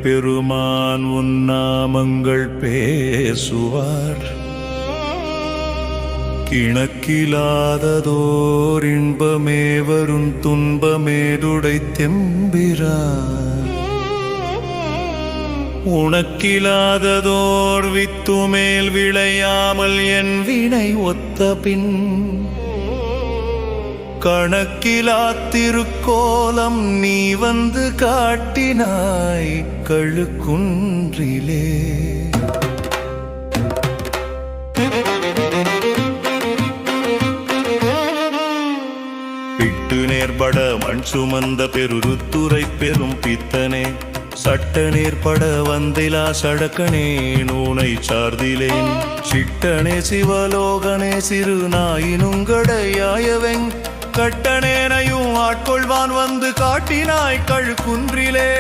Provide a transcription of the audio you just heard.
பெருமான் உன் நாமங்கள் பேசுவார். கிணக்கிலாததோர் இன்பமே வரும் துன்பமேதுடை தெம்பிரான். உனக்கிலாததோர் வித்துமேல் விளையாமல் என் வினை ஒத்த பின். கணக்கிலா திருக்கோலம் நீ வந்து காட்டினாய் கழுக்குன்றிலே. பிட்டு நேர்பட மண் சுமந்த பெருருத்துரை பெரும் பித்தனே. சட்ட நேர்பட வந்திலா சடக்கனே நூனை சார்திலேன். சிட்டனே சிவலோகனே சிறு நாயினுங்கடையாயவெங். கட்டனேனையும் ஆட்கொள்வான் வந்து காட்டினாய் கழுக்குன்றிலே.